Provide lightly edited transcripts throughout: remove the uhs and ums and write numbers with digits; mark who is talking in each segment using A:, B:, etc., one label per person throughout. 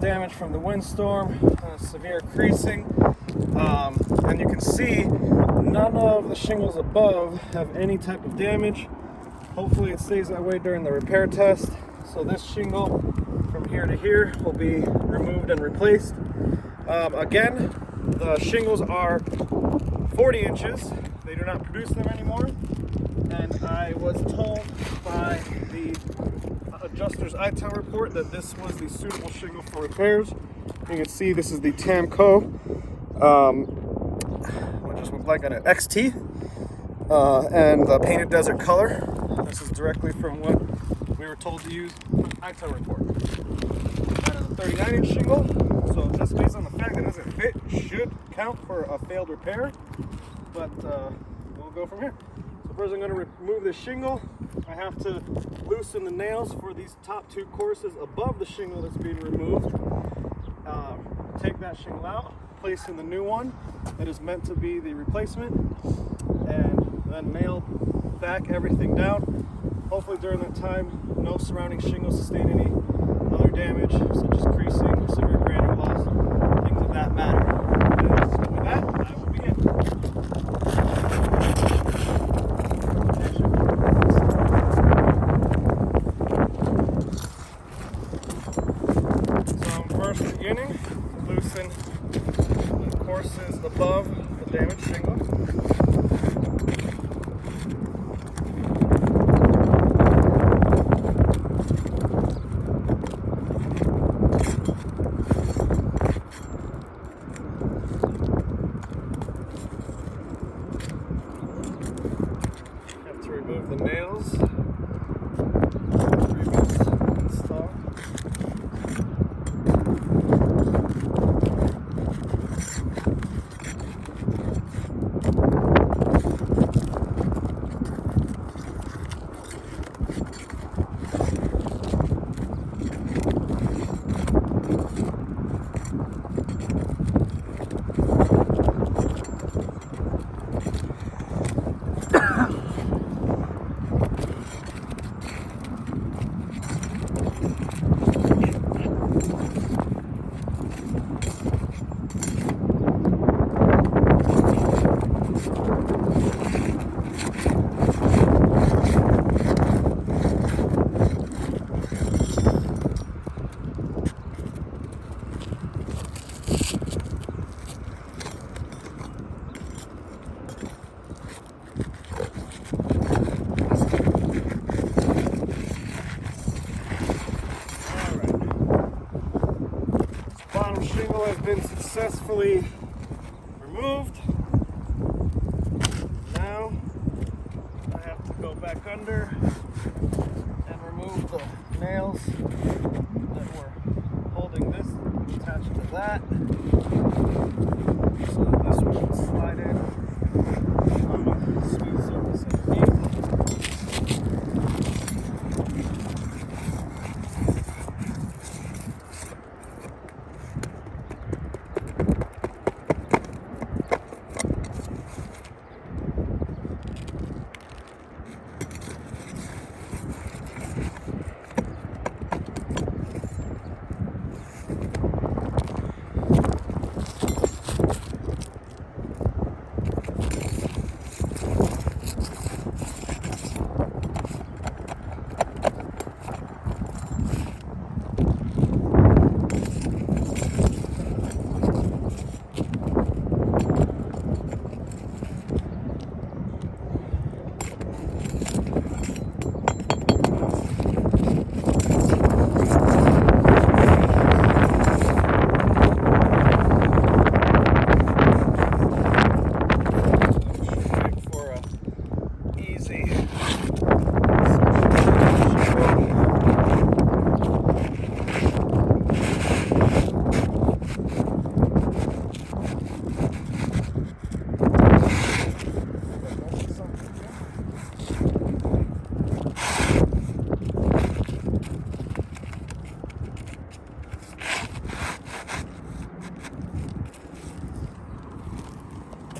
A: damage from the windstorm, severe creasing, and you can see none of the shingles above have any type of damage. Hopefully it stays that way during the repair test. So this shingle from here to here will be removed and replaced. Again, the shingles are 40 inches. They do not produce them anymore. And I was told by the adjuster's ITEL report that this was the suitable shingle for repairs. You can see this is the Tamco, which just looked like an XT, and the painted desert color. This is directly from what we were told to use for the ITEL report. That is a 39-inch shingle, so just based on the fact that it doesn't fit, should count for a failed repair, but we'll go from here. So first I'm going to remove this shingle. I have to loosen the nails for these top two courses above the shingle that's being removed. Take that shingle out, place in the new one that is meant to be the replacement, and then nail back everything down. Hopefully during that time, no surrounding shingles sustain any other damage, such as creasing, severe granule loss, things of that matter. And with that, that will be it. So first beginning, loosen the courses above the damaged shingle. Remove the nails. Install. Shingle has been successfully removed. Now I have to go back under and remove the nails that were holding this attached to that, so that this one can slide in on the smooth surface underneath.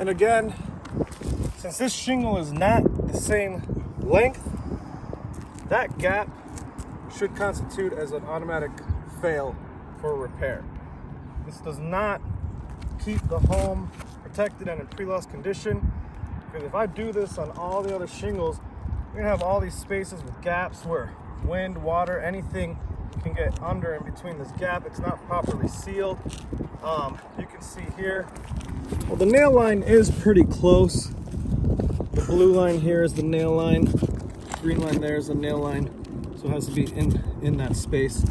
A: And again, since this shingle is not the same length, that gap should constitute as an automatic fail for repair. This does not keep the home protected and in pre-loss condition, because if I do this on all the other shingles, you're gonna have all these spaces with gaps where wind, water, anything can get under in between this gap. It's not properly sealed. You can see here, well, the nail line is pretty close. The blue line here is the nail line, green line there is the nail line, so it has to be in that space.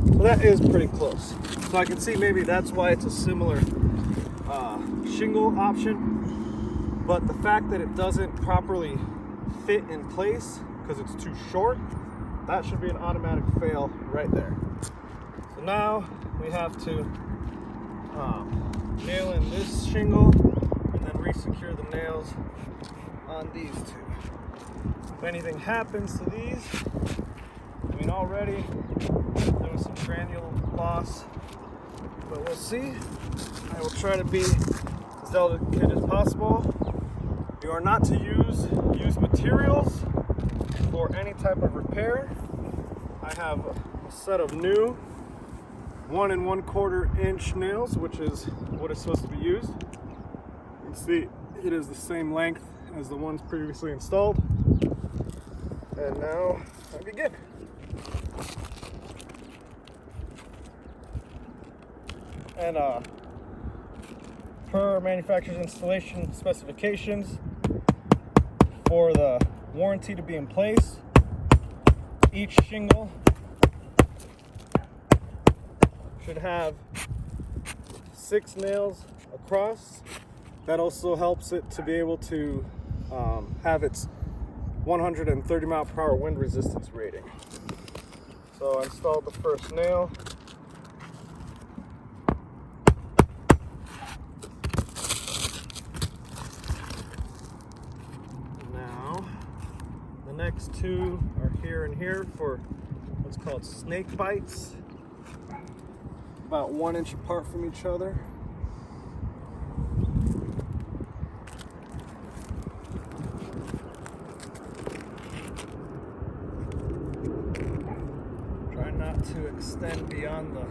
A: So that is pretty close. So I can see maybe that's why it's a similar shingle option, but the fact that it doesn't properly fit in place because it's too short, that should be an automatic fail right there. So now we have to nail in this shingle and then re-secure the nails on these two. If anything happens to these, I mean, already there was some granule loss, but we'll see. I will try to be as delicate as possible. You are not to use used materials for any type of repair. I have a set of new 1 1/4 inch nails, which is what is supposed to be used. You can see it is the same length as the ones previously installed. And now I begin. And per manufacturer's installation specifications, for the warranty to be in place, each shingle should have 6 nails across. That also helps it to be able to have its 130 mile per hour wind resistance rating. So I installed the first nail. Now the next two are here and here for what's called snake bites, about 1 inch apart from each other. Try not to extend beyond the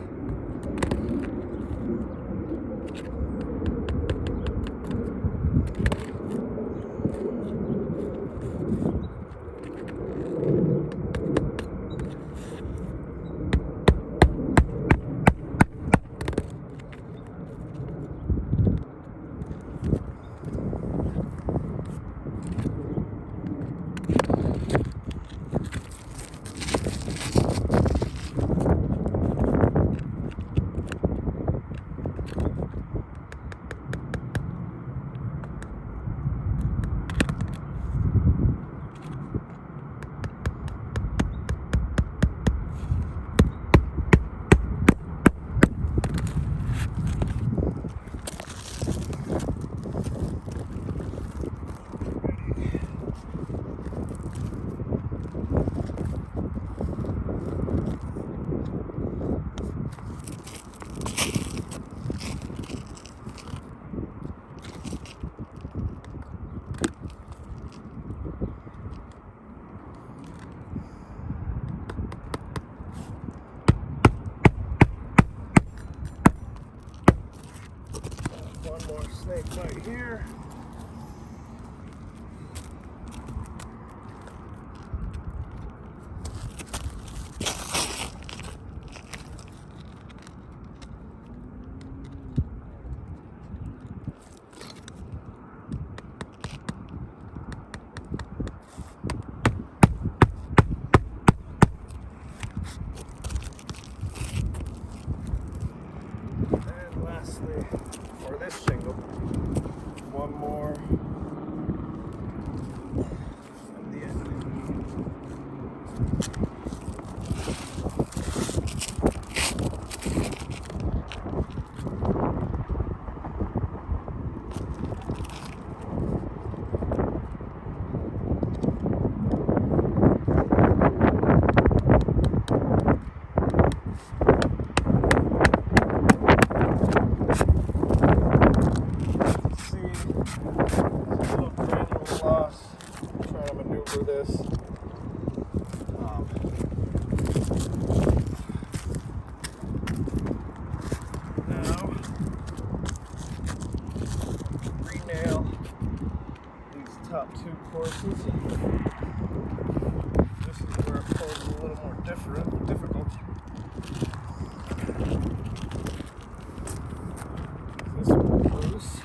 A: one more snake bite here. And lastly, for this shingle, one more from the end. See top two courses. This is where it poses a little more difficult. This one's loose.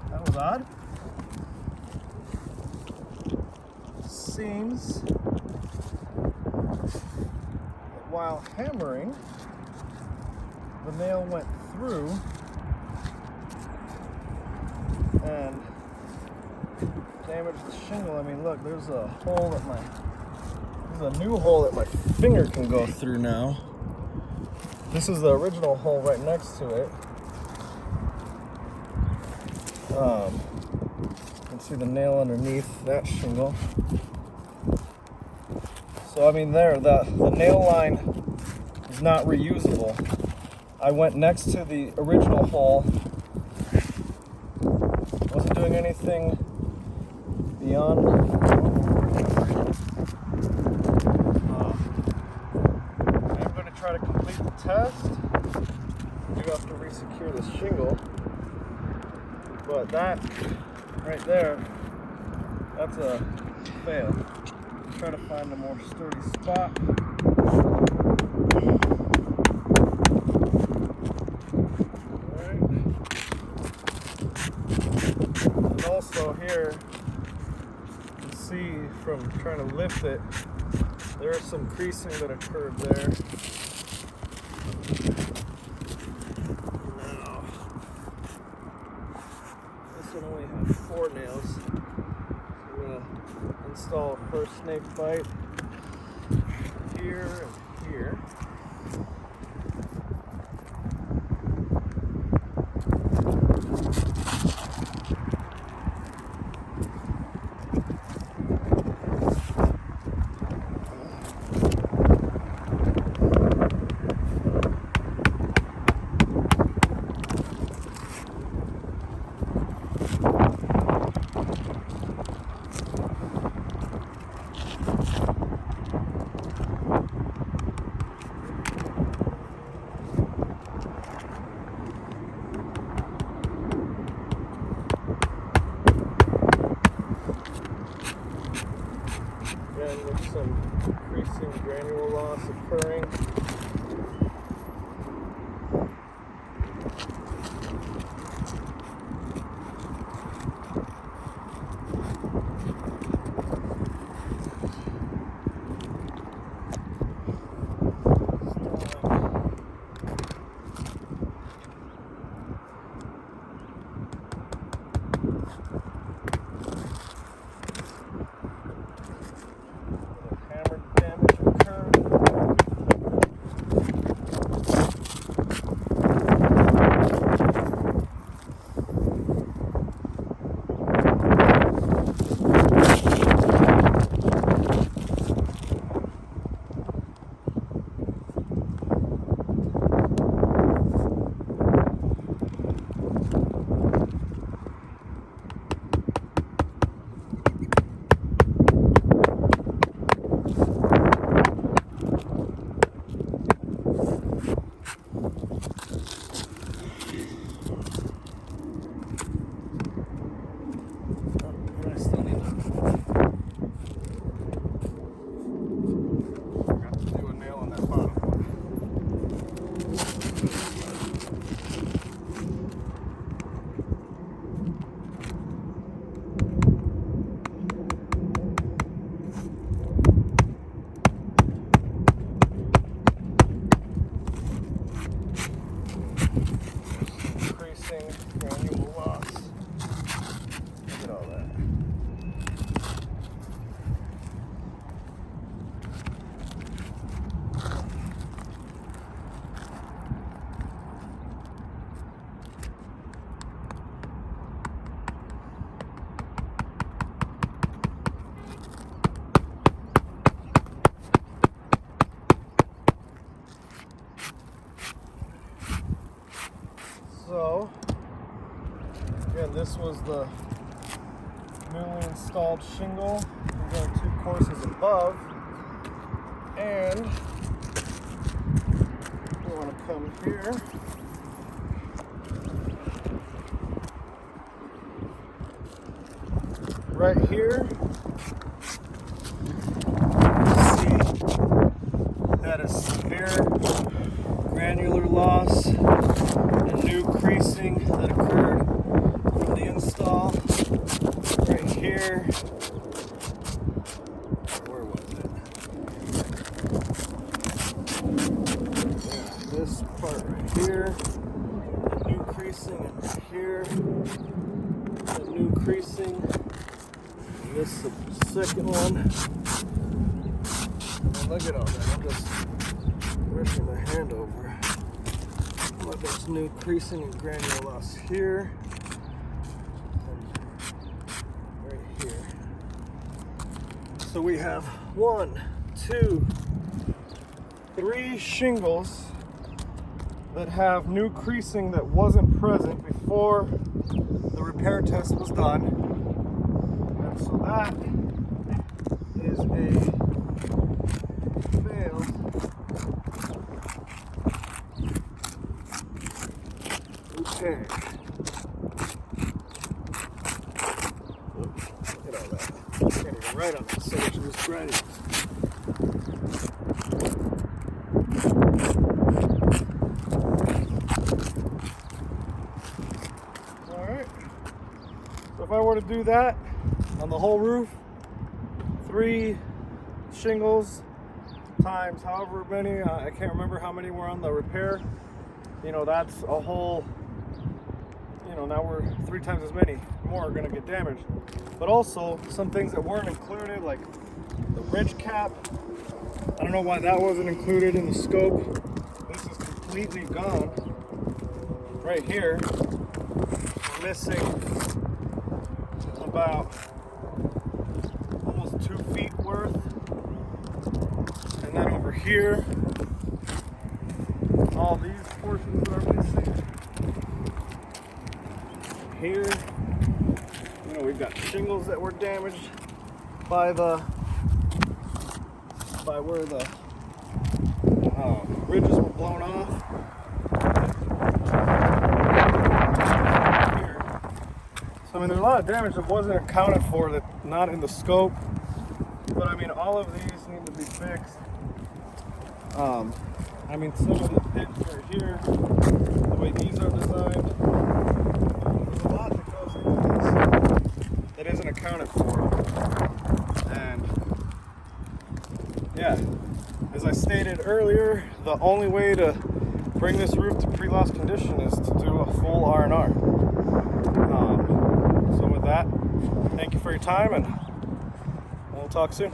A: That was odd. Seems that while hammering, the nail went through and damaged the shingle. I mean, look, there's a hole that there's a new hole that my finger can go through now. This is the original hole right next to it. You can see the nail underneath that shingle. So I mean the nail line is not reusable. I went next to the original hole. Wasn't doing anything beyond. I'm going to try to complete the test. I do have to resecure the shingle. But that right there, that's a fail. Try to find a more sturdy spot. Alright. And also here, you can see from trying to lift it, there is some creasing that occurred there. Only have 4 nails. So I'm going to install a first snake bite here and here. Again, with some creasing granule loss occurring. So, again, this was the newly installed shingle. These are 2 courses above. And we want to come here. Right here, see that is severe granular loss and new creasing that occurred from the install. Right here, where was it? Yeah, this part right here, the new creasing, and right here, the new creasing. This is the second one. And look at all that. I'm just brushing my hand over. Look, there's new creasing and granular loss here. And right here. So we have 1, 2, 3 shingles that have new creasing that wasn't present before the repair test was done. So that is a failed repair. Oops, look at all that. Can't even write on that, so much of this grinding. Alright, so if I were to do that on the whole roof, 3 shingles times however many, I can't remember how many were on the repair, that's a whole, now we're 3 times as many more are going to get damaged. But also some things that weren't included, like the ridge cap. I don't know why that wasn't included in the scope. This is completely gone. Right here, we're missing about almost 2 feet worth. And then over here, all these portions are missing. Here, we've got shingles that were damaged by where the ridges were blown off. Here. So there's a lot of damage that wasn't accounted for, that not in the scope. But all of these need to be fixed. Some of the pits right here, the way these are designed, there's a lot that goes into this that isn't accounted for. And yeah, as I stated earlier, the only way to bring this roof to pre-loss condition is to do a full R&R. So with that, thank you for your time, and we'll talk soon.